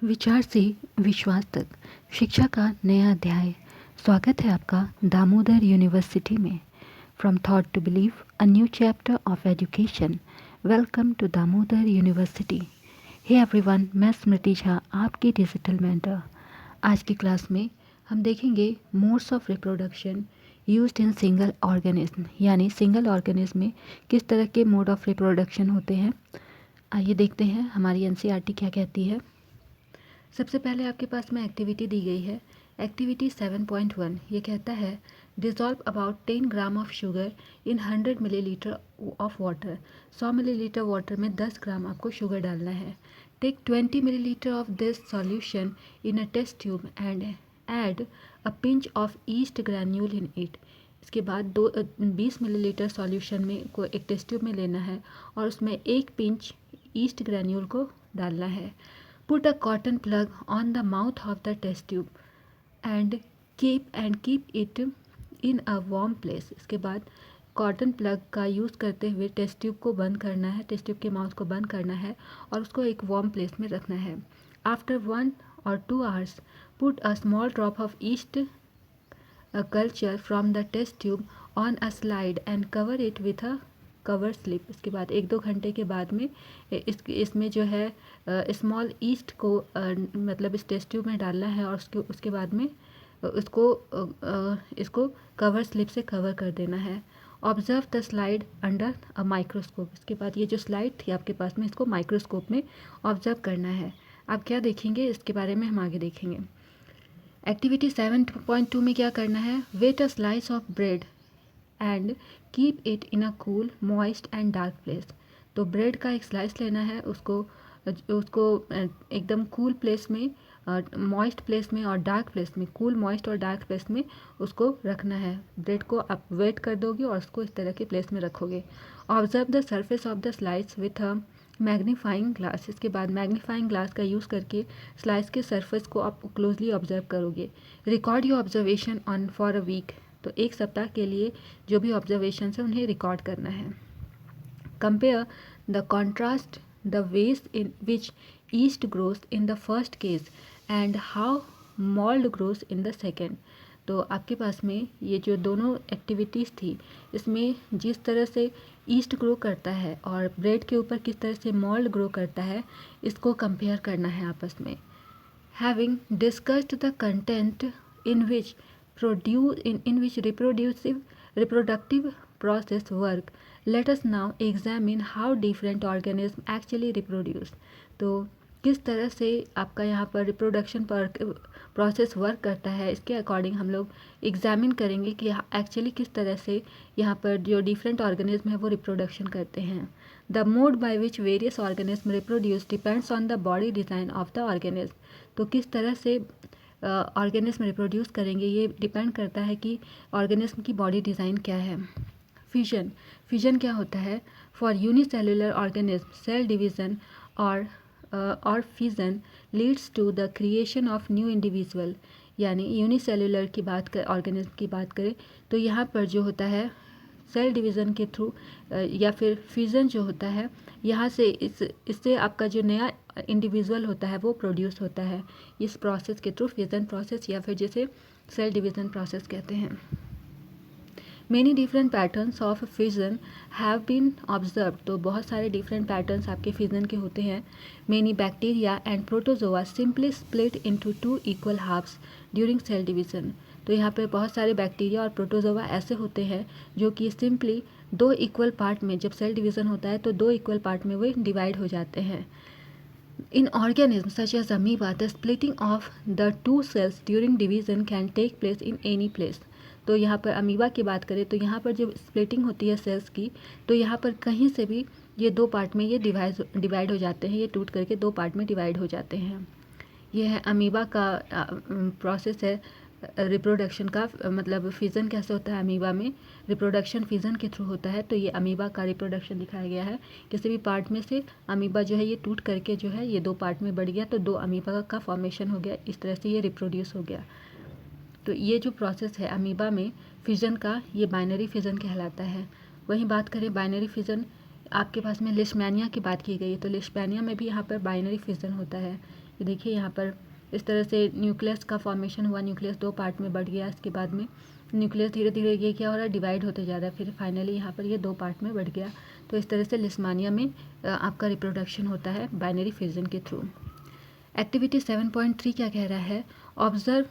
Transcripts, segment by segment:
विचार से विश्वास तक शिक्षा का नया अध्याय। स्वागत है आपका दामोदर यूनिवर्सिटी में। From thought to believe, a new chapter of education. Welcome to Damodar university. Hey everyone, मैं स्मृति झा, आपकी डिजिटल मेंटर। आज की क्लास में हम देखेंगे modes of reproduction used in single organism, यानी सिंगल ऑर्गेनिज्म में किस तरह के मोड ऑफ रिप्रोडक्शन होते हैं। आइए देखते हैं हमारी एनसीईआरटी क्या कहती है। सबसे पहले आपके पास में एक्टिविटी दी गई है। एक्टिविटी 7.1 ये कहता है dissolve about 10 gram of sugar in 100 millilitre of water. 100 millilitre water में 10 ग्राम आपको शुगर डालना है। Take 20 millilitre of this solution in a test tube and add a pinch of yeast granule in it. इसके बाद 20 millilitre solution में को एक test tube में लेना है और उसमें एक पिंच ईस्ट ग्रैन्यूल को डालना है। Put a cotton plug on the mouth of the test tube and keep it in a warm place। इसके बाद कॉटन प्लग का यूज़ करते हुए टेस्ट ट्यूब को बंद करना है, टेस्ट ट्यूब के माउथ को बंद करना है और उसको एक वार्म प्लेस में रखना है। After 1 or 2 hours put a small drop of yeast culture from the test tube on a slide and cover it with a cover slip. इसके बाद 1-2 घंटे के बाद में इसमें जो है स्मॉल ईस्ट को मतलब इस टेस्ट ट्यूब में डालना है और उसके बाद में इसको कवर स्लिप से कवर कर देना है। Observe the slide under a microscope. इसके बाद ये जो स्लाइड थी आपके पास में, इसको माइक्रोस्कोप में ऑब्जर्व करना है। आप क्या देखेंगे इसके बारे में हम आगे देखेंगे। एक्टिविटी 7.2 में क्या करना है, wet a slice of bread and keep it in a cool moist and dark place. तो ब्रेड का एक स्लाइस लेना है, उसको एकदम कूल प्लेस में, मॉइस्ट प्लेस में और डार्क प्लेस में, कूल मॉइस्ट और डार्क प्लेस में उसको रखना है। ब्रेड को आप वेट कर दोगे और उसको इस तरह के प्लेस में रखोगे। Observe the surface of the slice with a magnifying glass. इसके बाद मैग्नीफाइंग ग्लास का यूज़ करके स्लाइस के सरफेस को आप क्लोजली ऑब्जर्व करोगे। Record your observation on for a week. तो एक सप्ताह के लिए जो भी ऑब्जर्वेशन है उन्हें रिकॉर्ड करना है। Compare the contrast the ways in which yeast grows in the first case and how mould grows in the second. तो आपके पास में ये जो दोनों एक्टिविटीज़ थी, इसमें जिस तरह से ईस्ट ग्रो करता है और ब्रेड के ऊपर किस तरह से मॉल्ड ग्रो करता है, इसको कंपेयर करना है आपस में। Having discussed the content in which reproductive process work, let us now examine how different organisms actually reproduce। तो किस तरह से आपका यहाँ पर रिप्रोडक्शन पर प्रोसेस वर्क करता है, इसके अकॉर्डिंग हम लोग एग्जामिन करेंगे कि एक्चुअली किस तरह से यहाँ पर जो डिफरेंट ऑर्गेनिज्म है वो रिप्रोडक्शन करते हैं। The mode by which various organism reproduce depends on the body design of the organism. तो किस तरह से ऑर्गेनिज्म रिप्रोड्यूस करेंगे ये डिपेंड करता है कि ऑर्गेनिज्म की बॉडी डिज़ाइन क्या है। फिजन, फिजन क्या होता है, for unicellular organism cell division और fission leads to the creation of new individual. यानी यूनिसेलुलर की बात कर ऑर्गेनिज्म की बात करें तो यहाँ पर जो होता है सेल डिवीज़न के थ्रू या फिर फ्यूज़न जो होता है, यहाँ से इससे आपका जो नया इंडिविजुअल होता है वो प्रोड्यूस होता है इस प्रोसेस के थ्रू, फ्यूज़न प्रोसेस या फिर जिसे सेल डिवीज़न प्रोसेस कहते हैं। Many different patterns of fission have been observe. तो बहुत सारे डिफरेंट पैटर्न्स आपके फिजन के होते हैं। Many bacteria and protozoa simply split into 2 equal halves during cell division. तो यहाँ पर बहुत सारे बैक्टीरिया और प्रोटोजोआ ऐसे होते हैं जो कि सिंपली 2 इक्वल पार्ट में, जब सेल डिवीज़न होता है तो 2 इक्वल पार्ट में वे डिवाइड हो जाते हैं। In organisms such as amoeba, the splitting of the 2 cells during division can take place in any place। तो यहाँ पर अमीबा की बात करें तो यहाँ पर जब स्प्लिटिंग होती है सेल्स की, तो यहाँ पर कहीं से भी ये 2 पार्ट में ये डिवाइड हो जाते हैं, ये टूट करके 2 पार्ट में डिवाइड हो जाते हैं। ये है अमीबा का प्रोसेस है रिप्रोडक्शन का, मतलब फिजन कैसे होता है अमीबा में, रिप्रोडक्शन फिजन के थ्रू होता है। तो ये अमीबा का रिप्रोडक्शन दिखाया गया है। किसी भी पार्ट में से अमीबा जो है ये टूट करके जो है ये 2 पार्ट में बढ़ गया तो 2 अमीबा का फॉर्मेशन हो गया, इस तरह से ये रिप्रोड्यूस हो गया। तो ये जो प्रोसेस है अमीबा में फिजन का, ये बाइनरी फिजन कहलाता है। वहीं बात करें बाइनरी फिजन, आपके पास में लिशमैनिया की बात की गई है, तो लिशमैनिया में भी यहाँ पर बाइनरी फिजन होता है। ये देखिए यहाँ पर इस तरह से न्यूक्लियस का फॉर्मेशन हुआ, न्यूक्लियस 2 पार्ट में बढ़ गया, इसके बाद में न्यूक्लियस धीरे धीरे ये क्या हो रहा है, डिवाइड होते जा रहा है, फिर फाइनली यहाँ पर ये 2 पार्ट में बढ़ गया। तो इस तरह से लिस्मानिया में आपका रिप्रोडक्शन होता है बाइनरी फिजन के थ्रू। एक्टिविटी 7.3 क्या कह रहा है, observe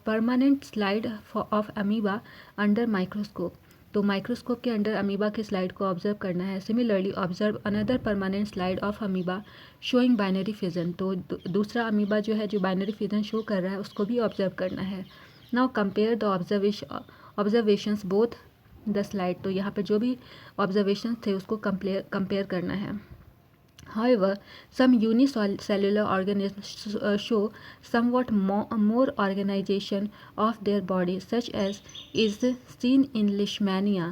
permanent slide of amoeba under microscope. तो माइक्रोस्कोप के अंडर अमीबा के स्लाइड को ऑब्जर्व करना है। Similarly observe another permanent slide of amoeba showing binary fission. तो दूसरा अमीबा जो है जो बाइनरी फिजन शो कर रहा है उसको भी ऑब्जर्व करना है। Now compare the observations both the slide. तो यहाँ पर जो भी ऑब्जर्वेशन थे उसको कंपेयर करना है। However, some unicellular organisms show somewhat more organization of their body, such as is seen in Leishmania,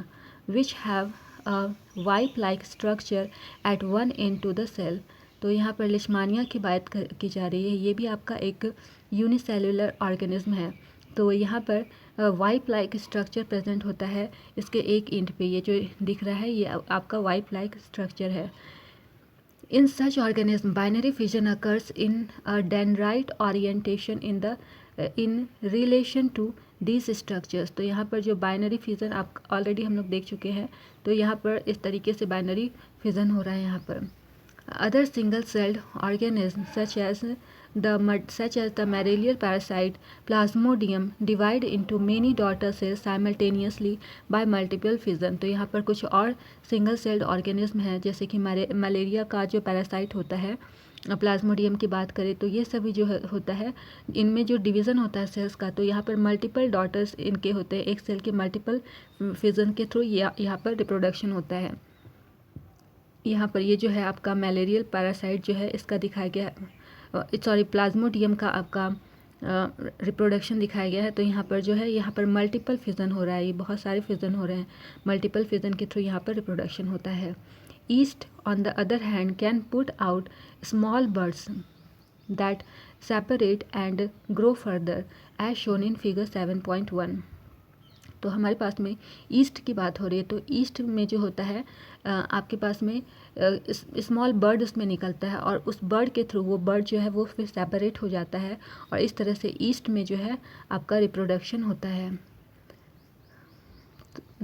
which have a wipe-like structure at one end to the cell. तो यहाँ पर लिशमानिया की बात की जा रही है। ये भी आपका एक यूनिसेलुलर ऑर्गेनिज्म है। तो यहाँ पर वाइप लाइक स्ट्रक्चर प्रेजेंट होता है इसके एक एंड पे। ये जो दिख रहा है ये आपका वाइप लाइक स्ट्रक्चर है। In such organism, binary fission occurs in a dendrite orientation in relation to these structures. तो यहाँ पर जो बाइनरी फिजन आप ऑलरेडी हम लोग देख चुके हैं। तो यहाँ पर इस तरीके से बाइनरी फिजन हो रहा है यहाँ पर। Other single-celled organisms such as the malarial parasite Plasmodium divide into many daughter cells simultaneously by multiple fission. तो यहाँ पर कुछ और सिंगल सेल्ड ऑर्गेनिज्म हैं जैसे कि मलेरिया का जो पैरासाइट होता है, प्लाज्मोडियम की बात करें तो ये सभी जो होता है इनमें जो डिवीज़न होता है सेल्स का, तो यहाँ पर मल्टीपल डॉटर्स इनके होते हैं। एक सेल के मल्टीपल फिजन के थ्रू यहाँ पर रिप्रोडक्शन होता है। यहाँ पर ये जो है आपका मलेरियल पैरासाइट जो है इसका दिखाया गया है, सॉरी प्लाज्मोडियम का आपका रिप्रोडक्शन दिखाया गया है। तो यहाँ पर जो है यहाँ पर मल्टीपल फिजन हो रहा है, ये बहुत सारे फिजन हो रहे हैं। मल्टीपल फिजन के थ्रू यहाँ पर रिप्रोडक्शन होता है। Yeast on the other hand can put out small buds that separate and grow further as shown in figure 7.1। तो हमारे पास में ईस्ट की बात हो रही है। तो ईस्ट में जो होता है आपके पास में स्मॉल बर्ड उसमें निकलता है और उस बर्ड के थ्रू वो बर्ड जो है वो फिर सेपरेट हो जाता है और इस तरह से ईस्ट में जो है आपका रिप्रोडक्शन होता है।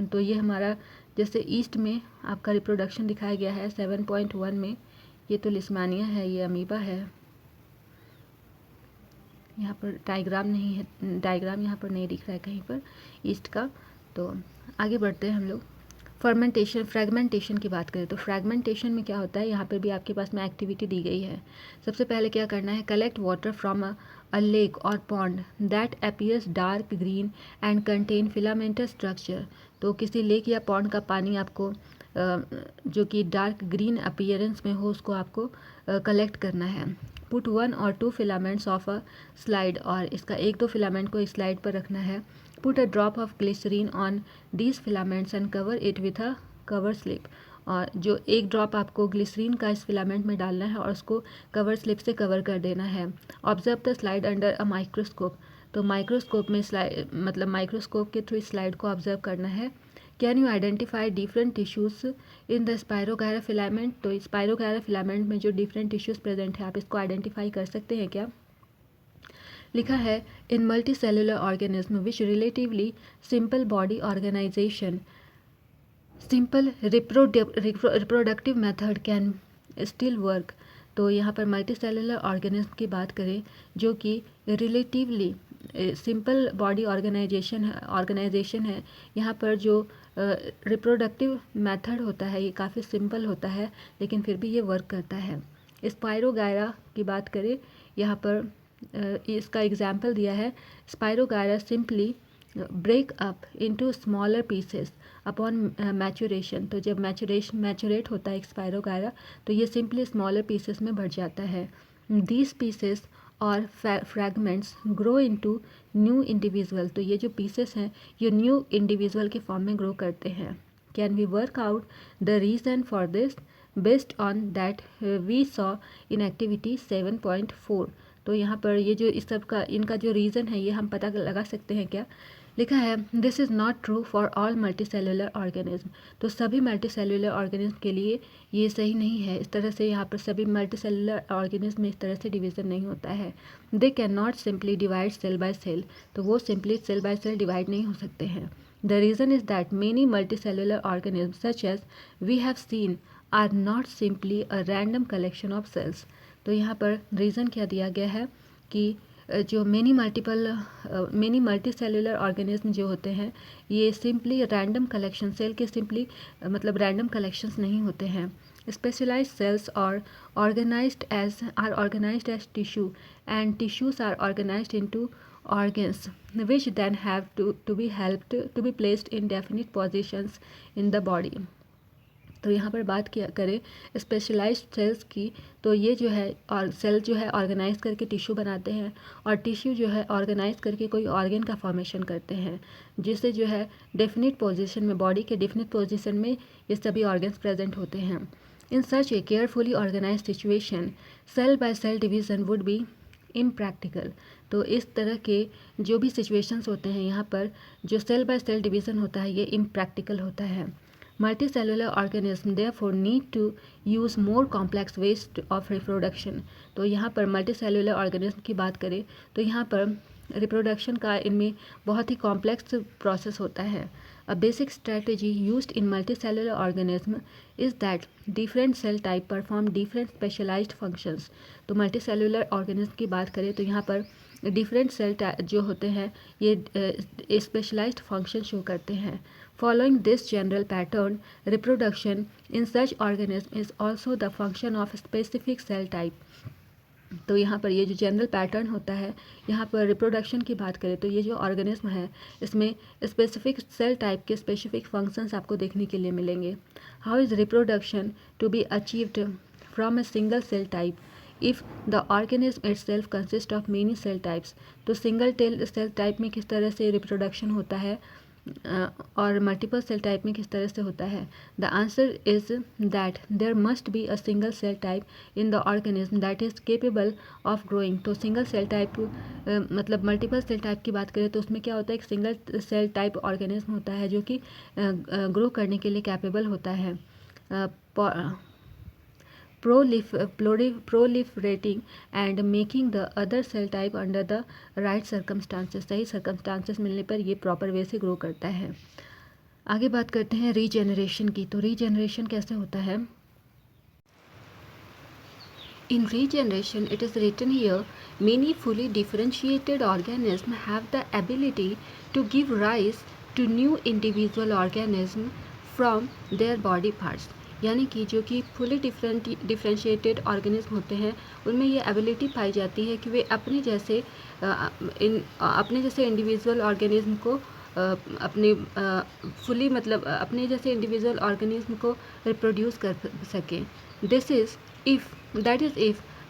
तो ये हमारा जैसे ईस्ट में आपका रिप्रोडक्शन दिखाया गया है 7.1 में। ये तो लिस्मानिया है, ये अमीबा है। यहाँ पर डायग्राम नहीं है, डायग्राम यहाँ पर नहीं दिख रहा है कहीं पर ईस्ट का। तो आगे बढ़ते हैं हम लोग। फ्रेगमेंटेशन की बात करें तो फ्रेगमेंटेशन में क्या होता है, यहाँ पर भी आपके पास में एक्टिविटी दी गई है। सबसे पहले क्या करना है, collect water from a lake और pond that appears dark green and contain filamentous structure. तो किसी लेक या पॉन्ड का पानी आपको जो कि डार्क ग्रीन अपीयरेंस में हो उसको आपको कलेक्ट करना है। Put 1 or 2 filaments of a slide, और इसका 1-2 फिलामेंट को इस स्लाइड पर रखना है। Put a drop of glycerine on these filaments and cover it with a cover slip. और जो एक ड्रॉप आपको ग्लिसरीन का इस फिलामेंट में डालना है और उसको कवर स्लिप से कवर कर देना है। Observe the slide under a microscope. तो माइक्रोस्कोप में स्लाइड मतलब माइक्रोस्कोप के थ्रू स्लाइड को ऑब्जर्व करना है। Can you identify different tissues in the spirogyra filament. तो स्पायरोगायरा फिलामेंट में जो डिफरेंट टिश्यूज़ प्रेजेंट है आप इसको आइडेंटिफाई कर सकते हैं क्या। लिखा है in multicellular organism which relatively simple body organisation simple reproductive method can still work. तो यहाँ पर मल्टी सेलुलर ऑर्गेनिज्म की बात करें जो कि रिलेटिवली सिंपल बॉडी ऑर्गेनाइजेशन है। यहाँ पर जो रिप्रोडक्टिव मेथड होता है ये काफ़ी सिंपल होता है लेकिन फिर भी ये वर्क करता है। स्पायरोगायरा की बात करें यहाँ पर इसका एग्जाम्पल दिया है। Spirogyra simply break up into smaller pieces upon maturation. तो जब मैचुरेट होता है स्पायरोगायरा तो ये सिंपली स्मॉलर पीसेस में बढ़ जाता है। दीज पीसेस और fragments grow into new individual. तो ये जो पीसेस हैं ये न्यू इंडिविजुअल के फॉर्म में ग्रो करते हैं। Can we work out the reason for this based on that we saw in activity 7.4। तो यहाँ पर ये जो इस सब का इनका जो रीज़न है ये हम पता लगा सकते हैं क्या। लिखा है this is not true for all multicellular organism. तो सभी मल्टीसेलुलर ऑर्गेनिज्म के लिए ये सही नहीं है। इस तरह से यहाँ पर सभी मल्टीसेलुलर ऑर्गेनिज्म में इस तरह से डिवीज़न नहीं होता है। They can not simply divide cell by cell. तो वो simply cell by cell divide नहीं हो सकते हैं। The reason is that many multicellular organism such as we have seen are not simply a random collection of cells. तो यहाँ पर reason क्या दिया गया है कि जो मेनी मल्टी सेलुलर ऑर्गेनिज्म जो होते हैं ये सिंपली रैंडम कलेक्शन सेल के सिंपली मतलब रैंडम कलेक्शंस नहीं होते हैं। स्पेशलाइज्ड सेल्स और organised as tissue and tissues are organised into organs which then have to be placed in definite positions in the body। तो यहाँ पर बात किया करें स्पेशलाइज्ड सेल्स की, तो ये जो है और सेल जो है ऑर्गेनाइज करके टिश्यू बनाते हैं और टिश्यू जो है ऑर्गेनाइज करके कोई ऑर्गन का फॉर्मेशन करते हैं, जिससे जो है डेफिनेट पोजीशन में बॉडी के डेफिनेट पोजीशन में ये सभी ऑर्गन्स प्रेजेंट होते हैं। In such a carefully organise situation cell by cell division would be impractical. तो इस तरह के जो भी सिचुएशंस होते हैं यहाँ पर जो सेल बाय सेल डिवीज़न होता है ये इम्प्रैक्टिकल होता है। Multicellular organism therefore need to use more complex ways of reproduction. तो यहाँ पर मल्टीसेलुलर ऑर्गेनिज्म की बात करें तो यहाँ पर रिप्रोडक्शन का इनमें बहुत ही कॉम्प्लेक्स प्रोसेस होता है। A basic strategy used in multicellular organism is that different cell type perform different specialised functions. तो मल्टीसेलुलर ऑर्गेनिज्म की बात करें तो यहाँ पर डिफरेंट सेल जो होते हैं ये स्पेशलाइज्ड फंक्शन शो करते हैं। Following this general pattern, reproduction in such organism is also the function of specific cell type। तो यहाँ पर ये जो जनरल पैटर्न होता है यहाँ पर रिप्रोडक्शन की बात करें तो ये जो ऑर्गेनिज्म है इसमें स्पेसिफिक सेल टाइप के स्पेसिफिक फंक्शंस आपको देखने के लिए मिलेंगे। How is reproduction to be achieved from a single cell type if the organism itself consist of many cell types. तो सिंगल सेल टाइप में किस तरह से रिप्रोडक्शन होता है और मल्टीपल सेल टाइप में किस तरह से होता है। The answer is that there must be a single cell type in the organism that is capable of growing. तो सिंगल सेल टाइप मतलब मल्टीपल सेल टाइप की बात करें तो उसमें क्या होता है, एक सिंगल सेल टाइप ऑर्गेनिज्म होता है जो कि ग्रो करने के लिए कैपेबल होता है। proliferating and making the other cell type under the right circumstances। सही circumstances मिलने पर ये प्रॉपर वे से ग्रो करता है। आगे बात करते हैं रीजेनरेशन की। तो रीजेनरेशन कैसे होता है। In regeneration, it is written here, many fully differentiated organisms have the ability to give rise to new individual organism from their body parts। यानी कि जो कि फुली डिफ्रेंशिएटेड ऑर्गेनिज्म होते हैं उनमें ये एबिलिटी पाई जाती है कि वे अपने जैसे इंडिविजुअल ऑर्गेनिज्म को फुली मतलब अपने जैसे इंडिविजुअल ऑर्गेनिज्म को रिप्रोड्यूस कर सकें। This is if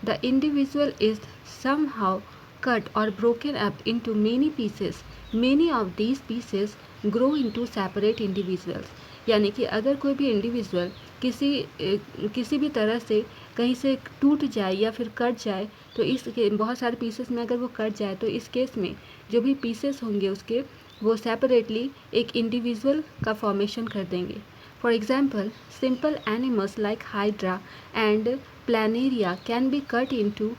the individual is somehow cut or broken up into many pieces, many of these pieces grow into separate individuals। यानी कि अगर कोई भी इंडिविजुअल किसी भी तरह से कहीं से टूट जाए या फिर कट जाए तो इस बहुत सारे पीसेस में अगर वो कट जाए तो इस केस में जो भी पीसेस होंगे उसके वो सेपरेटली एक इंडिविजुअल का फॉर्मेशन कर देंगे। For example, simple animals like Hydra and Planaria can be cut into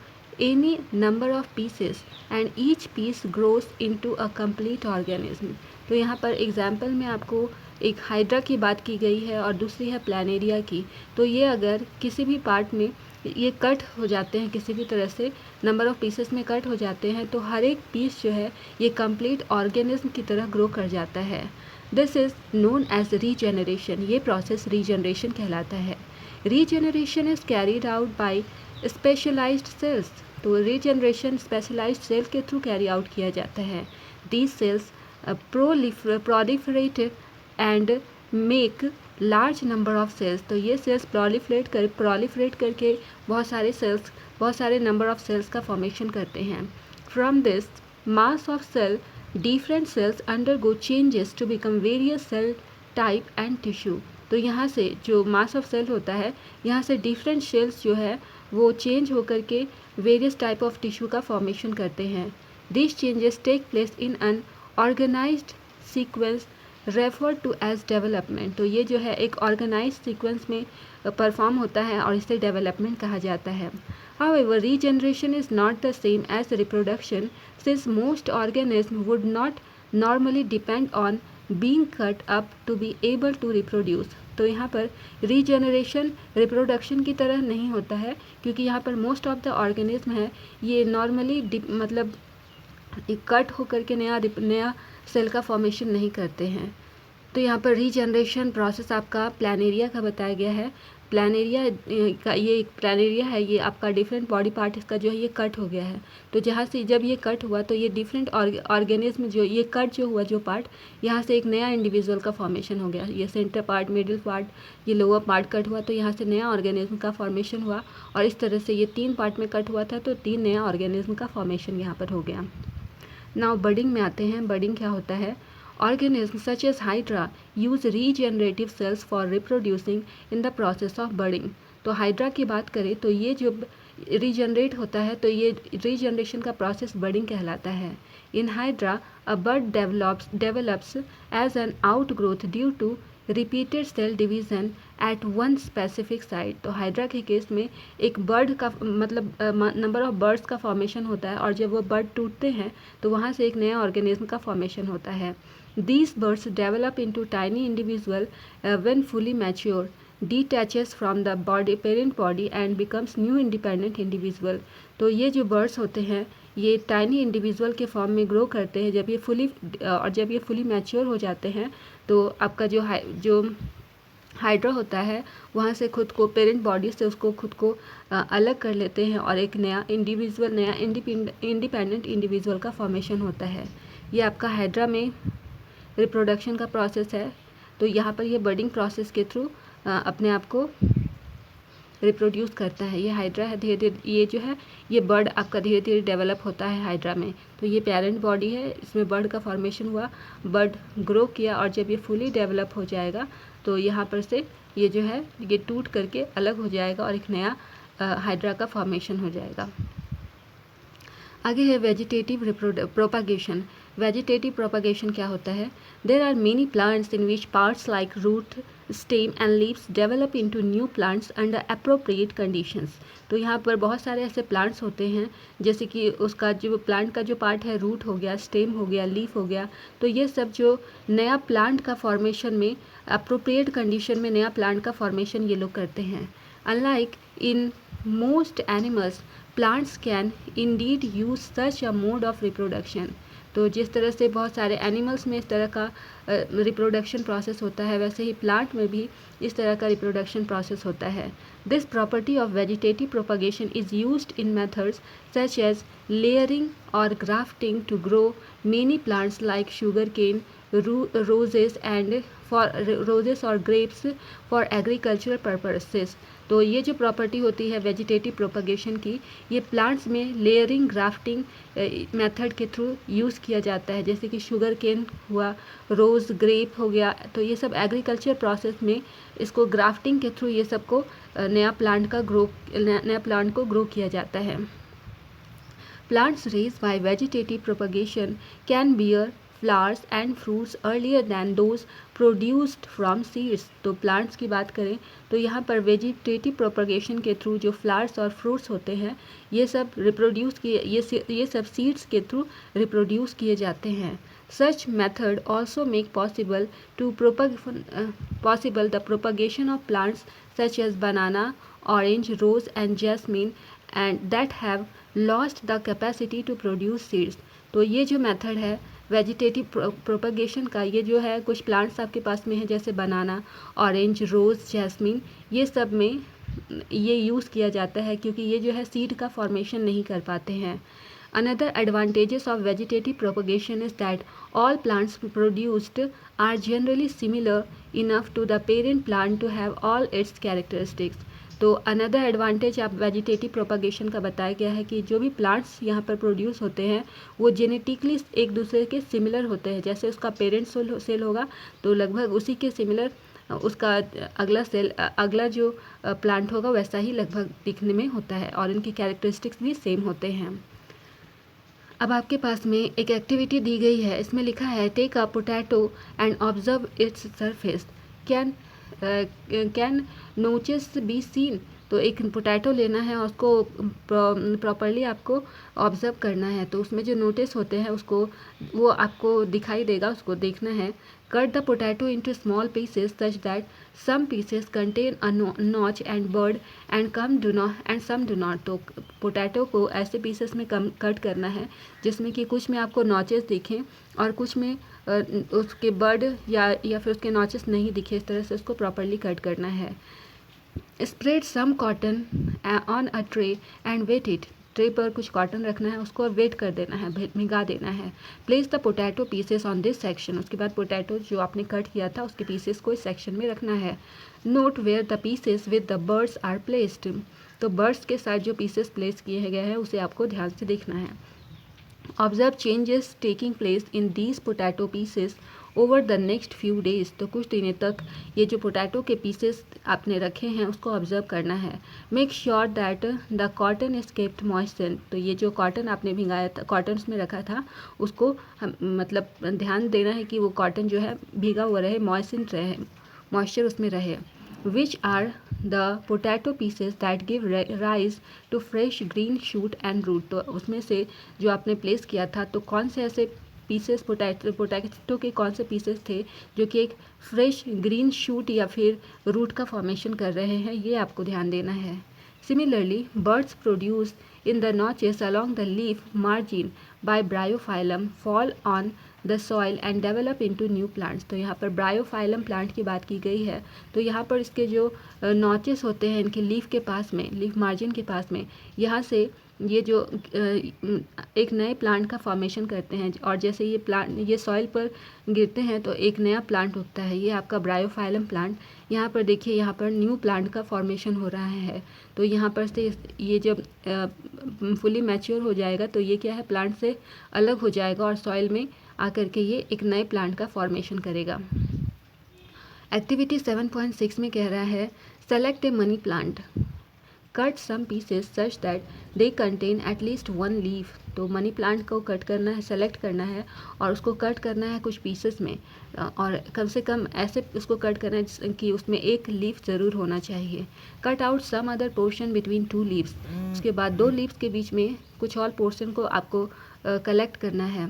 any number of pieces and each piece grows into a complete organism। तो यहाँ पर एग्जाम्पल में आपको एक हाइड्रा की बात की गई है और दूसरी है प्लानेरिया की। तो ये अगर किसी भी पार्ट में ये कट हो जाते हैं, किसी भी तरह से नंबर ऑफ़ पीसेस में कट हो जाते हैं तो हर एक पीस जो है ये कंप्लीट ऑर्गेनिज्म की तरह ग्रो कर जाता है। This is known as regeneration. ये प्रोसेस रीजेनरेशन कहलाता है। Regeneration is carried out by specialised cells. तो रीजेनरेशन स्पेशलाइज्ड सेल के थ्रू कैरी आउट किया जाता है। These cells proliferate and make large number of cells. तो ये सेल्स प्रोलिफरेट करके बहुत सारे नंबर ऑफ सेल्स का फॉर्मेशन करते हैं। From this mass of cell different cells undergo changes to become various cell type and tissue. तो यहाँ से जो मास ऑफ सेल होता है यहाँ से डिफरेंट सेल्स जो है वो चेंज होकर के वेरियस टाइप ऑफ टिश्यू का फॉर्मेशन करते हैं। This changes take place in an organised sequence refer to as development. तो ये जो है एक ऑर्गेनाइज सीक्वेंस में परफॉर्म होता है और इसे डेवलपमेंट कहा जाता है। However regeneration is not the same as reproduction since most organism would not normally depend on being cut up to be able to reproduce. तो यहाँ पर रीजनरेशन रिप्रोडक्शन की तरह नहीं होता है, क्योंकि यहाँ पर मोस्ट ऑफ द ऑर्गेनिज्म है ये नॉर्मली मतलब कट होकर के नया सेल का फॉर्मेशन नहीं करते हैं। तो यहाँ पर रीजनरेशन प्रोसेस आपका प्लानेरिया का बताया गया है। प्लानेरिया का ये प्लानेरिया है, ये आपका डिफरेंट बॉडी पार्ट इसका जो है ये कट हो गया है। तो जहाँ से जब ये कट हुआ तो ये डिफरेंट ऑर्गेनिज्म जो ये कट जो हुआ जो पार्ट, यहाँ से एक नया इंडिविजुअल का फॉर्मेशन हो गया। ये सेंटर पार्ट, मिडिल पार्ट, ये लोअर पार्ट कट हुआ तो यहाँ से नया ऑर्गेनिज्म का फॉर्मेशन हुआ। और इस तरह से ये 3 पार्ट में कट हुआ था तो 3 नया ऑर्गेनिज्म का फॉर्मेशन यहाँ पर हो गया। नाउ बडिंग में आते हैं। बडिंग क्या होता है? Organisms such as Hydra use regenerative cells for reproducing in the process of budding। तो हाइड्रा की बात करें तो ये जो रीजनरेट होता है तो ये रीजनरेशन का प्रोसेस बडिंग कहलाता है। In hydra a bud develops as an outgrowth due to repeated cell division at one specific site. तो हाइड्रा के केस में एक बर्ड का मतलब नंबर ऑफ बर्ड्स का फॉर्मेशन होता है और जब वो बर्ड टूटते हैं तो वहाँ से एक नया ऑर्गेनिज्म का फॉर्मेशन होता है। These birds develop into tiny individual when fully mature, detaches from the parent body and becomes new independent individual। तो ये जो birds होते हैं ये tiny individual के फॉर्म में ग्रो करते हैं जब ये fully mature हो जाते हैं तो आपका जो हाइड्रा होता है वहाँ से खुद को पेरेंट बॉडी से उसको खुद को अलग कर लेते हैं और एक नया इंडिपेंडेंट इंडिविजुअल का फॉर्मेशन होता है। ये आपका हाइड्रा में रिप्रोडक्शन का प्रोसेस है। तो यहाँ पर ये बर्डिंग प्रोसेस के थ्रू अपने आप को रिप्रोड्यूस करता है। ये हाइड्रा है, धीरे धीरे ये जो है ये बर्ड आपका धीरे धीरे डेवलप होता है हाइड्रा में। तो ये पेरेंट बॉडी है, इसमें बर्ड का फॉर्मेशन हुआ, बर्ड ग्रो किया और जब ये फुली डेवलप हो जाएगा तो यहाँ पर से ये जो है ये टूट करके अलग हो जाएगा और एक नया हाइड्रा का फॉर्मेशन हो जाएगा। आगे है वेजिटेटिव प्रोपागेशन। वेजिटेटिव प्रोपागेशन क्या होता है? There are many plants in which parts like root, stem and leaves develop into new plants under appropriate conditions. तो यहाँ पर बहुत सारे ऐसे प्लांट्स होते हैं जैसे कि उसका जो प्लांट का जो पार्ट है रूट हो गया, स्टेम हो गया, लीफ हो गया, तो ये सब जो नया प्लांट का फॉर्मेशन में अप्रोप्रिएट कंडीशन में नया प्लांट का फॉर्मेशन ये लोग करते हैं। Unlike in most animals plants can Indeed use such a mode of reproduction. तो जिस तरह से बहुत सारे एनिमल्स में इस तरह का रिप्रोडक्शन प्रोसेस होता है वैसे ही प्लांट में भी इस तरह का रिप्रोडक्शन प्रोसेस होता है। This property of vegetative propagation is used in methods such as layering और grafting to grow many plants like sugarcane, roses और ग्रेप्स फॉर एग्रीकल्चरल पर्पसेस। तो ये जो प्रॉपर्टी होती है वेजिटेटिव प्रोपागेशन की, ये प्लांट्स में लेयरिंग ग्राफ्टिंग मेथड के थ्रू यूज़ किया जाता है। जैसे कि शुगर केन हुआ, रोज़, ग्रेप हो गया, तो ये सब एग्रीकल्चर प्रोसेस में इसको ग्राफ्टिंग के थ्रू ये सबको नया प्लांट को ग्रो किया जाता है। Plants raised bye vegetative propagation can bear flowers and fruits earlier then those produced from seeds. तो प्लांट्स की बात करें तो यहाँ पर वेजिटेटिव प्रोपगेशन के थ्रू जो फ्लावर्स और फ्रूट्स होते हैं ये सब ये सब सीड्स के थ्रू रिप्रोड्यूस किए जाते हैं। Such method also make possible the propagation of plants such as banana, orange, rose and jasmine and that have lost the capacity to produce seeds. तो ये जो मेथड है वेजिटेटिव प्रोपगेशन का, ये जो है कुछ प्लांट्स आपके पास में है जैसे बनाना, ऑरेंज, रोज़, जैस्मिन, ये सब में ये यूज़ किया जाता है क्योंकि ये जो है सीड का फॉर्मेशन नहीं कर पाते हैं। Another advantages of vegetative propagation is that all plants produced are generally similar enough to the parent plant to have all its characteristics। तो अनदर एडवांटेज आप वेजिटेटिव प्रोपागेशन का बताया गया है कि जो भी प्लांट्स यहाँ पर प्रोड्यूस होते हैं वो जेनेटिकली एक दूसरे के सिमिलर होते हैं। जैसे उसका पेरेंट सेल होगा तो लगभग उसी के सिमिलर उसका अगला जो प्लांट होगा वैसा ही लगभग दिखने में होता है और इनके कैरेक्टरिस्टिक्स भी सेम होते हैं। अब आपके पास में एक एक्टिविटी दी गई है, इसमें लिखा है take a potato and observe its surface, can can notches be seen. तो एक पोटैटो लेना है और उसको प्रॉपरली आपको ऑब्जर्व करना है, तो उसमें जो नोटिस होते हैं उसको वो आपको दिखाई देगा, उसको देखना है। Cut the potato into small pieces such that some pieces contain a notch and bud and some do not. तो पोटैटो को ऐसे पीसेस में कम कट करना है जिसमें कि कुछ में आपको नॉचेस दिखें और कुछ में उसके बर्ड या फिर उसके नॉचेस नहीं दिखे। इस तरह से उसको प्रॉपरली कट करना है। Spread some cotton on a tray and wet it. Tray पर कुछ कॉटन रखना है, उसको वेट कर देना है, भिगा देना है। Place the potato pieces on this section. उसके बाद पोटैटो जो आपने कट किया था उसके पीसेस को इस सेक्शन में रखना है। Note where the pieces with the buds are placed. तो बर्ड्स के साथ जो पीसेस प्लेस किए गए हैं उसे आपको ध्यान से देखना है। Observe changes taking place in these potato pieces over the next few days. तो कुछ दिनों तक ये जो पोटैटो के पीसेस आपने रखे हैं उसको ऑब्जर्व करना है। Make sure that the cotton is kept moisture. तो ये जो कॉटन आपने भिगाया था, कॉटन में रखा था, उसको मतलब ध्यान देना है कि वो कॉटन जो है भीगा हुआ रहे, मॉइस्चर उसमें रहे। Which are the potato pieces that give rise to fresh green shoot and root. तो उसमें से जो आपने प्लेस किया था, तो कौन से ऐसे पीसेस पोटैटो के कौन से पीसेस थे जो कि एक फ्रेश ग्रीन शूट या फिर रूट का फॉर्मेशन कर रहे हैं, ये आपको ध्यान देना है। Similarly birds produce in the notches along the leaf margin by bryophyllum fall on the soil and develop into new plants। तो यहाँ पर ब्रायोफाइलम प्लांट की बात की गई है। तो यहाँ पर इसके जो नॉचेस होते हैं इनके लीफ के पास में, लीफ मार्जिन के पास में, यहाँ से ये जो एक नए प्लांट का फॉर्मेशन करते हैं और जैसे ये सॉइल पर गिरते हैं तो एक नया प्लांट उगता है। ये आपका ब्रायोफाइलम प्लांट। यहाँ पर देखिए, यहाँ पर न्यू प्लांट का फॉर्मेशन हो रहा है। तो यहाँ पर से ये जब फुली मैच्योर हो जाएगा तो ये क्या है, प्लांट से अलग हो जाएगा और सॉइल में आकर के ये एक नए प्लांट का फॉर्मेशन करेगा। एक्टिविटी 7.6 में कह रहा है select a money plant, cut some pieces such that they contain at least one leaf. तो मनी प्लांट को कट करना है, सेलेक्ट करना है और उसको कट करना है कुछ पीसेस में, और कम से कम ऐसे उसको कट करना है कि उसमें एक लीफ ज़रूर होना चाहिए। Cut out some other portion between two leaves. उसके बाद दो लीव्स के बीच में कुछ और पोर्शन को आपको कलेक्ट करना है।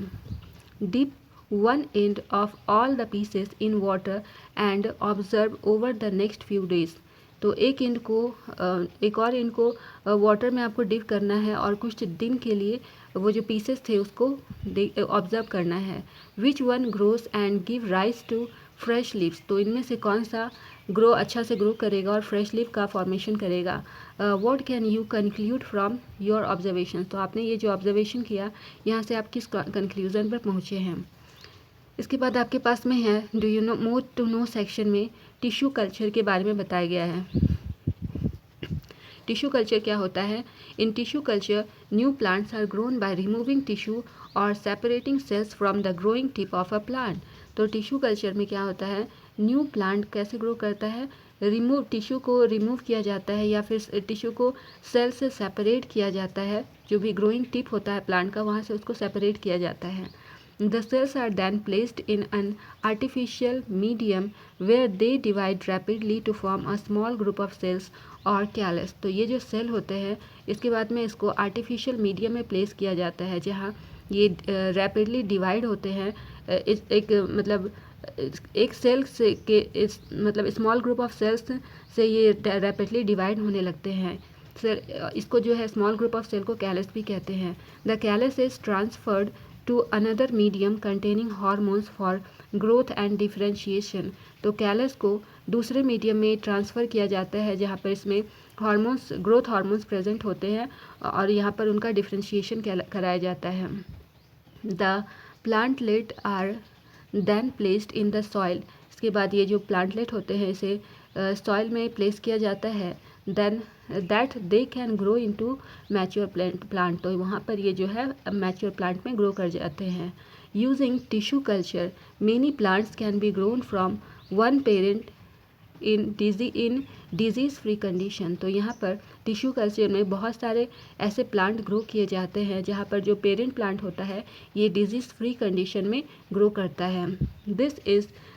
Dip one end of all the pieces in water and observe over the next few days। तो एक एंड को एक और एंड को वाटर में आपको डिप करना है और कुछ दिन के लिए वो जो पीसेस थे उसको ऑब्जर्व करना है। Which one grows and give rise to fresh leaves. तो इनमें से कौन सा अच्छा से ग्रो करेगा और फ्रेश लीफ का फॉर्मेशन करेगा। What can you conclude from your observation. तो आपने ये जो ऑब्जर्वेशन किया यहाँ से आप किस कंक्लूजन पर पहुँचे हैं। इसके बाद आपके पास में है do you know more to know section में टिश्यू कल्चर के बारे में बताया गया है। टिश्यू कल्चर क्या होता है। In tissue culture new plants are grown by removing tissue और separating cells from the growing tip of a plant. तो टिश्यू कल्चर में क्या होता है, न्यू प्लांट कैसे ग्रो करता है, टिश्यू को रिमूव किया जाता है या फिर टिश्यू को सेल से सेपरेट किया जाता है। जो भी ग्रोइंग टिप होता है प्लांट का, वहाँ से उसको सेपरेट किया जाता है। The cells are then placed in an artificial medium where they divide rapidly to form a small group of cells or callus। तो ये जो सेल होते हैं इसके बाद में इसको आर्टिफिशियल मीडियम में प्लेस किया जाता है जहाँ ये रैपिडली डिवाइड होते हैं। एक सेल से मतलब स्मॉल ग्रुप ऑफ सेल्स से ये रैपिडली डिवाइड होने लगते हैं। इसको जो है स्मॉल ग्रुप ऑफ सेल को कैलस भी कहते हैं। The callus is transferred to another medium containing hormones for growth and differentiation। तो कैलस को दूसरे मीडियम में ट्रांसफ़र किया जाता है जहाँ पर इसमें ग्रोथ हार्मोन्स प्रेजेंट होते हैं और यहाँ पर उनका डिफ्रेंशिएशन कराया जाता है। The plantlet are then placed in the soil. इसके बाद ये जो प्लांटलेट होते हैं इसे सॉइल में प्लेस किया जाता है। Then that they can grow into mature plant. तो वहाँ पर ये जो है मैच्योर प्लांट में ग्रो कर जाते हैं। Using tissue culture many plants can be grown from one parent in disease free condition. तो यहाँ पर टिश्यू कल्चर में बहुत सारे ऐसे प्लांट ग्रो किए जाते हैं जहाँ पर जो पेरेंट प्लांट होता है ये डिजीज़ फ्री कंडीशन में ग्रो करता है।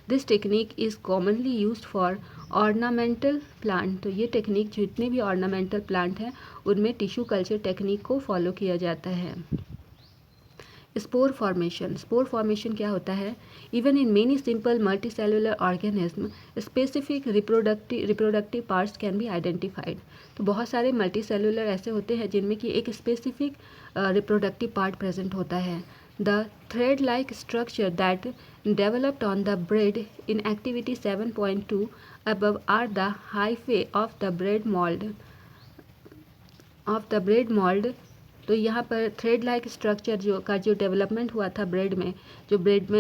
This technique is commonly used for ornamental plant. तो ये टेक्निक जितने भी ऑर्नामेंटल प्लांट हैं उनमें टिश्यू कल्चर टेक्निक को फॉलो किया जाता है। स्पोर फॉर्मेशन क्या होता है? Even in many simple multicellular organism specific reproductive parts can be identified. तो बहुत सारे मल्टीसेलुलर ऐसे होते हैं जिनमें कि एक स्पेसिफिक रिप्रोडक्टिव पार्ट प्रेजेंट होता है। The thread like structure that developed on the bread in activity 7.2 above are the hyphae of the bread mold। तो यहाँ पर थ्रेड लाइक स्ट्रक्चर जो डेवलपमेंट हुआ था ब्रेड में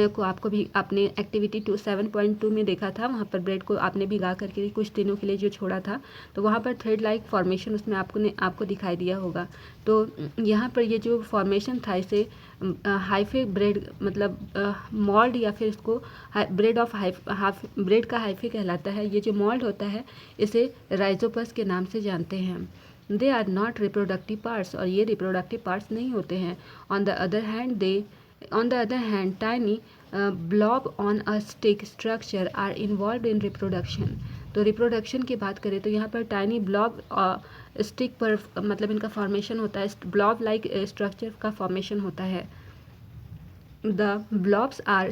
को आपको भी आपने एक्टिविटी 7.2 में देखा था। वहाँ पर ब्रेड को आपने भिगा करके कुछ दिनों के लिए जो छोड़ा था तो वहाँ पर थ्रेड लाइक फॉर्मेशन उसमें आपको दिखाई दिया होगा। तो यहाँ पर ये जो फॉर्मेशन था इसे हाइफे ब्रेड मतलब मॉल्ड या फिर इसको ब्रेड का हाइफे कहलाता है। ये जो मॉल्ड होता है इसे राइजोपस के नाम से जानते हैं। They are not reproductive parts और ये रिप्रोडक्टिव पार्ट्स नहीं होते हैं। On the other hand tiny blob on a stick structure are involved in reproduction. तो रिप्रोडक्शन की बात करें तो यहाँ पर टाइनी ब्लॉब स्टिक पर मतलब इनका फॉर्मेशन होता है, ब्लॉब लाइक स्ट्रक्चर का फॉर्मेशन होता है। The blobs are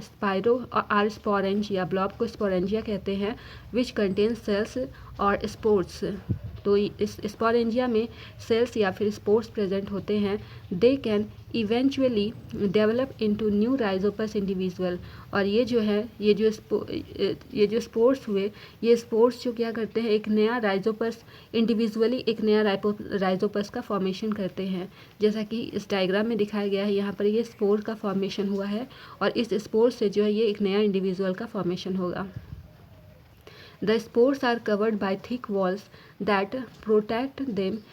sporangia, blob को स्पोरेंजिया कहते हैं, विच कंटेन सेल्स और स्पोर्ट्स। तो इस स्पोरेंजिया में सेल्स या फिर स्पोर्ट्स प्रेजेंट होते हैं। They can eventually develop into new Rhizopus individual. और ये जो स्पोर्ट्स हुए ये स्पोर्ट्स जो क्या करते हैं एक नया राइजोपस इंडिविजुअली एक नया राइजोपस का फॉर्मेशन करते हैं। जैसा कि इस डायग्राम में दिखाया गया है यहाँ पर ये स्पोर का फॉर्मेशन हुआ है और इस स्पोर से जो है ये एक नया इंडिविजुअल का फॉर्मेशन होगा। The spores are covered by thick walls that protect them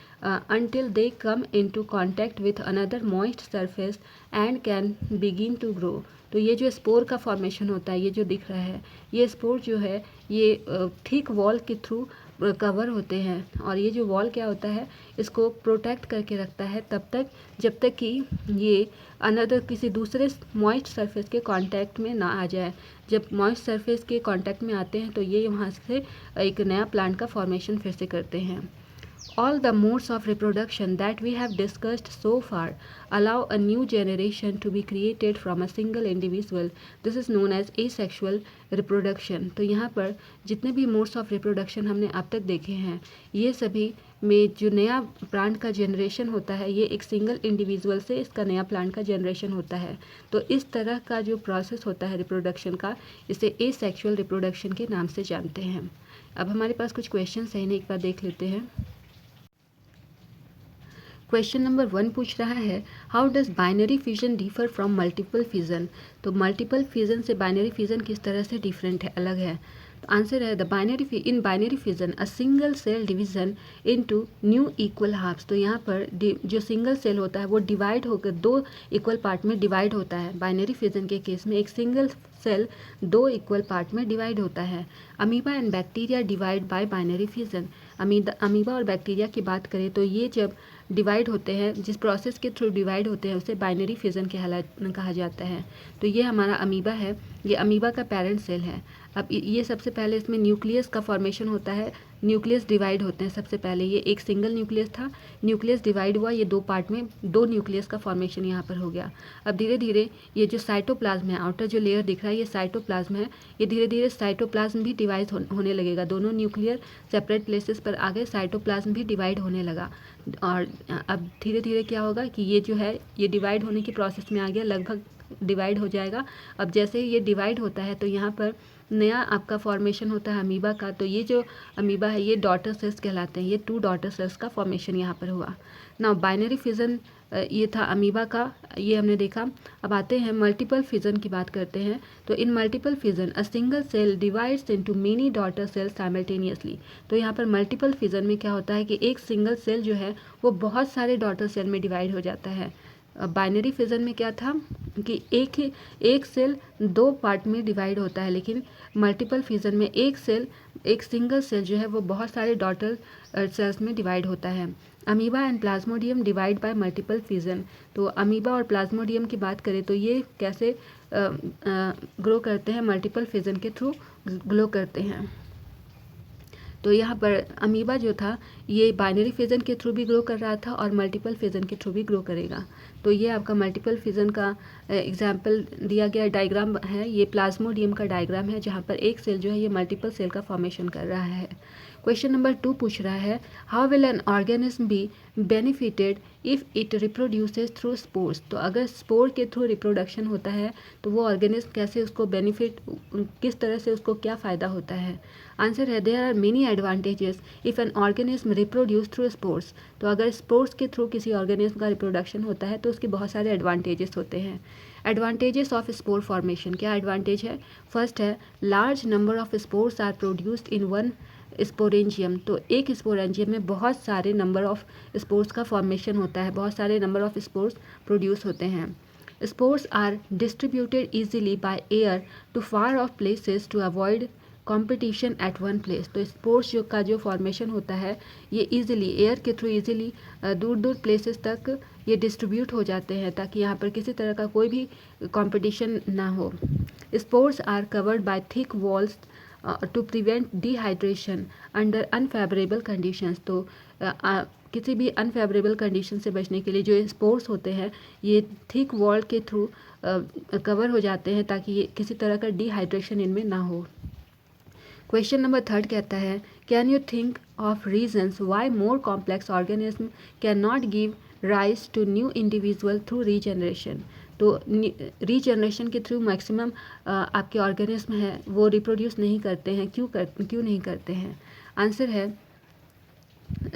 until they come into contact with another moist surface and can begin to grow। तो ये जो स्पोर का फॉर्मेशन होता है ये जो दिख रहा है ये स्पोर जो है ये थिक वॉल के थ्रू कवर होते हैं और ये जो वॉल क्या होता है इसको प्रोटेक्ट करके रखता है तब तक जब तक कि ये अनदर किसी दूसरे मॉइस्ट सरफेस के कांटेक्ट में ना आ जाए। जब मॉइस्ट सरफेस के कांटेक्ट में आते हैं तो ये वहाँ से एक नया प्लांट का फॉर्मेशन फिर से करते हैं। All the modes of reproduction that we have discussed so far allow a new generation to be created from a single individual. This is known as asexual reproduction। तो यहाँ पर जितने भी modes of reproduction हमने अब तक देखे हैं ये सभी में जो नया प्लांट का जनरेशन होता है ये एक सिंगल इंडिविजुअल से इसका नया प्लांट का जनरेशन होता है। तो इस तरह का जो प्रोसेस होता है रिप्रोडक्शन का इसे एसेक्सुअल रिप्रोडक्शन के नाम से जानते हैं। अब हमारे पास कुछ क्वेश्चन है इन्हें एक बार देख लेते हैं। क्वेश्चन नंबर 1 पूछ रहा है how does binary fission differ from multiple fission. तो मल्टीपल फिजन से बाइनरी फिजन किस तरह से डिफरेंट है अलग है। तो आंसर है in binary fission a single cell division into new equal halves. तो यहाँ पर जो सिंगल सेल होता है वो डिवाइड होकर 2 इक्वल पार्ट में डिवाइड होता है। बाइनरी फिजन के केस में एक सिंगल सेल 2 इक्वल पार्ट में डिवाइड होता है। Amoeba and bacteria divide by binary fission. Amoeba और बैक्टीरिया की बात करें तो ये जब डिवाइड होते हैं जिस प्रोसेस के थ्रू डिवाइड होते हैं उसे बाइनरी फिजन कहा जाता है। तो ये हमारा अमीबा है, ये अमीबा का पेरेंट सेल है। अब ये सबसे पहले इसमें न्यूक्लियस का फॉर्मेशन होता है, न्यूक्लियस डिवाइड होते हैं। सबसे पहले ये एक सिंगल न्यूक्लियस था, न्यूक्लियस डिवाइड हुआ, ये 2 पार्ट में 2 न्यूक्लियस का फॉर्मेशन यहाँ पर हो गया। अब धीरे धीरे ये जो साइटोप्लाज्म है आउटर जो लेयर दिख रहा है ये साइटोप्लाज्म है, ये धीरे धीरे साइटोप्लाज्म भी डिवाइड होने लगेगा। दोनों न्यूक्लियर सेपरेट प्लेसेस पर आ गए, साइटोप्लाज्म भी डिवाइड होने लगा। और अब धीरे धीरे क्या होगा कि ये जो है ये डिवाइड होने की प्रोसेस में आ गया, लगभग डिवाइड हो जाएगा। अब जैसे ही ये डिवाइड होता है तो यहाँ पर नया आपका फॉर्मेशन होता है अमीबा का। तो ये जो अमीबा है ये डॉटर सेल्स कहलाते हैं, ये 2 डॉटर सेल्स का फॉर्मेशन यहाँ पर हुआ। नाउ बाइनरी फिजन ये था अमीबा का, ये हमने देखा। अब आते हैं मल्टीपल फिजन की बात करते हैं। तो in multiple fission a single cell divides into many daughter cells simultaneously. तो यहाँ पर मल्टीपल फिजन में क्या होता है कि एक सिंगल सेल जो है वो बहुत सारे डॉटर सेल में डिवाइड हो जाता है। बाइनरी फिजन में क्या था कि एक सेल 2 पार्ट में डिवाइड होता है, लेकिन मल्टीपल फिजन में एक सेल एक सिंगल सेल जो है वो बहुत सारे डॉटर सेल्स में डिवाइड होता है। Amoeba and Plasmodium divide by multiple fission. तो अमीबा और प्लाज्मोडियम की बात करें तो ये कैसे ग्रो करते हैं, मल्टीपल फिजन के थ्रू ग्रो करते हैं। तो यहाँ पर अमीबा जो था ये बाइनरी फिजन के थ्रू भी ग्रो कर रहा था और मल्टीपल फिजन के थ्रू भी ग्रो करेगा। तो ये आपका मल्टीपल फिजन का एग्जाम्पल दिया गया डायग्राम है। ये प्लाज्मोडियम का डायग्राम है जहाँ पर एक सेल जो है ये मल्टीपल सेल का फॉर्मेशन कर रहा है। क्वेश्चन नंबर 2 पूछ रहा है, how will an organism be benefited if it reproduces through spores. तो अगर स्पोर के थ्रू रिप्रोडक्शन होता है तो वो ऑर्गेनिज्म कैसे उसको बेनिफिट, किस तरह से उसको क्या फ़ायदा होता है। आंसर है, there are many advantages if an organism reproduce through spores. तो अगर स्पोर्स के थ्रू किसी ऑर्गेनिज्म का रिप्रोडक्शन होता है तो उसके बहुत सारे एडवांटेजेस होते हैं। एडवांटेजेस ऑफ स्पोर फॉर्मेशन, क्या एडवांटेज है। फर्स्ट है, large number of spores are produced in one sporangium. तो एक स्पोरेंजियम में बहुत सारे नंबर ऑफ स्पोर्स का फॉर्मेशन होता है, बहुत सारे नंबर ऑफ स्पोर्स प्रोड्यूस होते हैं। Spores are distributed easily by air to far off places to avoid competition at one place. तो स्पोर्स का जो फॉर्मेशन होता है ये ईजिली एयर के थ्रू ईजिली दूर दूर प्लेसेस तक ये डिस्ट्रीब्यूट हो जाते हैं ताकि यहाँ पर किसी तरह का कोई भी कंपटीशन ना हो। Spores are covered by thick walls to prevent dehydration under unfavourable conditions. तो किसी भी अनफेवरेबल कंडीशन से बचने के लिए जो स्पोर्स होते हैं ये थिक वॉल के थ्रू कवर हो जाते हैं ताकि ये किसी तरह का डिहाइड्रेशन इनमें ना हो। क्वेश्चन नंबर 3 कहता है, can you think of reasons why more complex organism can not give rise to new individual through regeneration. तो रीजनरेशन के थ्रू मैक्सिमम आपके ऑर्गेनिज्म हैं वो रिप्रोड्यूस नहीं करते हैं, क्यों नहीं करते हैं। आंसर है,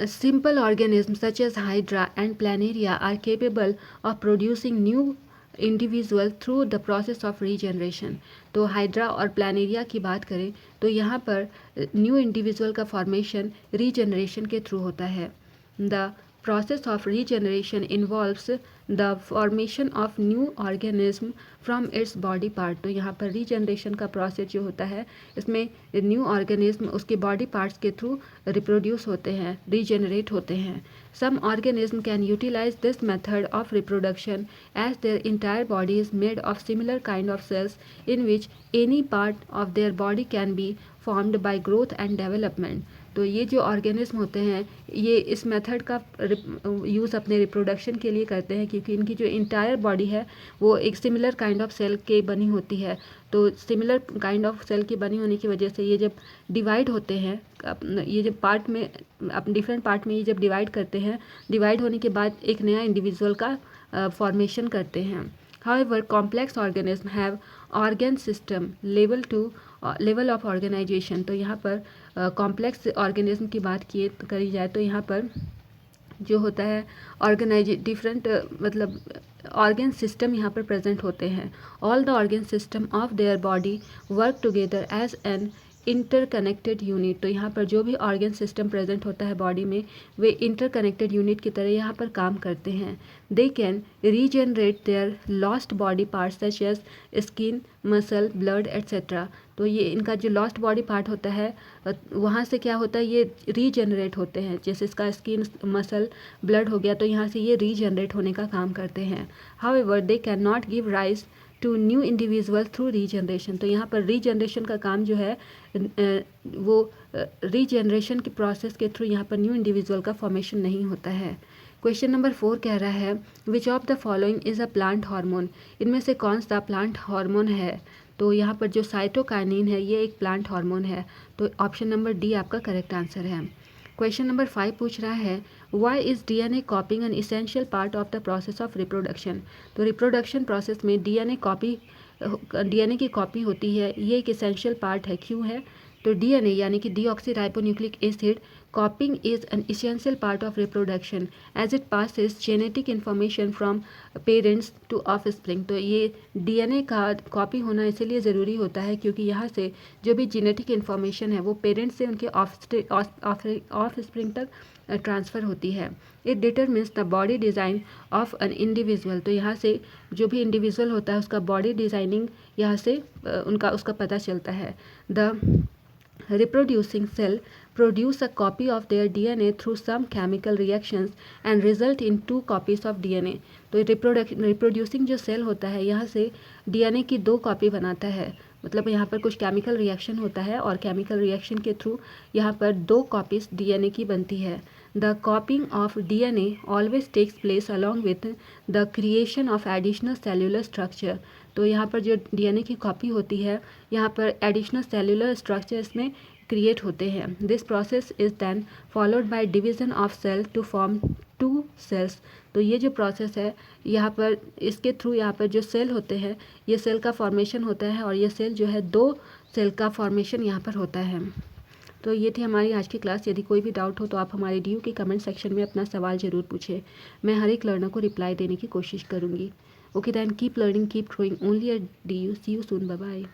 simple organisms such as Hydra and Planaria are capable of producing new individual through the process of regeneration। तो हाइड्रा और प्लानेरिया की बात करें तो यहाँ पर न्यू इंडिविजुअल का फॉर्मेशन रीजनरेशन के थ्रू होता है। The process of regeneration involves the formation of new organism from its body part। तो यहाँ पर रीजनरेशन का प्रोसेस जो होता है इसमें न्यू ऑर्गेनिज्म उसके बॉडी पार्ट्स के थ्रू रिप्रोड्यूस होते हैं, रीजनरेट होते हैं। Some organism can utilize this method of reproduction as their entire body is made of similar kind of cells in which any part of their body can be formed by growth and development। तो ये जो organism होते हैं ये इस method का use अपने reproduction के लिए करते हैं क्योंकि इनकी जो इंटायर बॉडी है वो एक सिमिलर काइंड ऑफ सेल के बनी होती है। तो सिमिलर काइंड ऑफ सेल की बनी होने की वजह से ये जब डिवाइड होते हैं, ये जब पार्ट में डिफरेंट पार्ट में ये जब डिवाइड करते हैं, डिवाइड होने के बाद एक नया इंडिविजुअल का फॉर्मेशन करते हैं। However, complex organisms have organ system level of organization। तो यहाँ पर कॉम्प्लेक्स ऑर्गेनिज्म की बात करी जाए तो यहाँ पर जो होता है डिफरेंट मतलब ऑर्गन सिस्टम यहाँ पर प्रेजेंट होते हैं। All the organ system of their body work together as an interconnected unit. तो यहाँ पर जो भी ऑर्गन सिस्टम प्रेजेंट होता है बॉडी में वे इंटरकनेक्टेड यूनिट की तरह यहाँ पर काम करते हैं। They can regenerate their lost body parts such as skin, muscle, blood et cetera. तो ये इनका जो लॉस्ट बॉडी पार्ट होता है वहाँ से क्या होता है ये रीजनरेट होते हैं, जैसे इसका स्किन, मसल, ब्लड हो गया तो यहाँ से ये रीजनरेट होने का काम करते हैं। However they can not give rise to new individual through regeneration. तो यहाँ पर रीजनरेशन का काम जो है वो रीजनरेशन के प्रोसेस के थ्रू यहाँ पर न्यू इंडिविजुअल का फॉर्मेशन नहीं होता है। क्वेश्चन नंबर 4 कह रहा है, which of the following is a plant hormone. इनमें से कौन सा प्लांट हार्मोन है। तो यहाँ पर जो साइटोकाइनिन है ये एक प्लांट हार्मोन है। तो ऑप्शन नंबर डी आपका करेक्ट आंसर है। क्वेश्चन नंबर 5 पूछ रहा है, why is DNA copying an essential part of the process of reproduction. तो रिप्रोडक्शन प्रोसेस में डीएनए की कॉपी होती है, ये एक इसेंशियल पार्ट है, क्यों है। तो डीएनए यानी कि deoxyribonucleic acid copying is an essential part of reproduction as it passes genetic information from parents to offspring. तो ये डीएनए का कॉपी होना इसीलिए ज़रूरी होता है क्योंकि यहाँ से जो भी जेनेटिक इन्फॉर्मेशन है वो पेरेंट्स से उनके ऑफस्प्रिंग तक ट्रांसफ़र होती है। It determines the body design of an individual. तो यहाँ से जो भी इंडिविजुअल होता है उसका बॉडी डिज़ाइनिंग यहाँ से उसका पता चलता है। The reproducing cell produce a copy of their DNA through some chemical reactions and result in two copies of DNA। तो रिप्रोड्यूसिंग जो सेल होता है यहाँ से DNA की दो कॉपी बनाता है, मतलब यहाँ पर कुछ केमिकल रिएक्शन होता है और केमिकल रिएक्शन के थ्रू यहाँ पर दो कॉपीज DNA की बनती है। The copying of DNA always takes place along with the creation of additional cellular structure. तो यहाँ पर जो DNA की कॉपी होती है, यहाँ पर एडिशनल सेल्यूलर स्ट्रक्चर इसमें क्रिएट होते हैं। This process is then followed by division of cell to form two cells. तो ये जो प्रोसेस है यहाँ पर, इसके थ्रू यहाँ पर जो सेल होते हैं, ये सेल का फॉर्मेशन होता है और ये सेल जो है दो सेल का फॉर्मेशन यहाँ पर होता है। तो ये थी हमारी आज की क्लास। यदि कोई भी डाउट हो तो आप हमारे DU के कमेंट सेक्शन में अपना सवाल ज़रूर पूछें, मैं हर एक लर्नर को रिप्लाई देने की कोशिश करूँगी। Okay then, keep learning, keep growing, only at DU। See you soon, bye bye.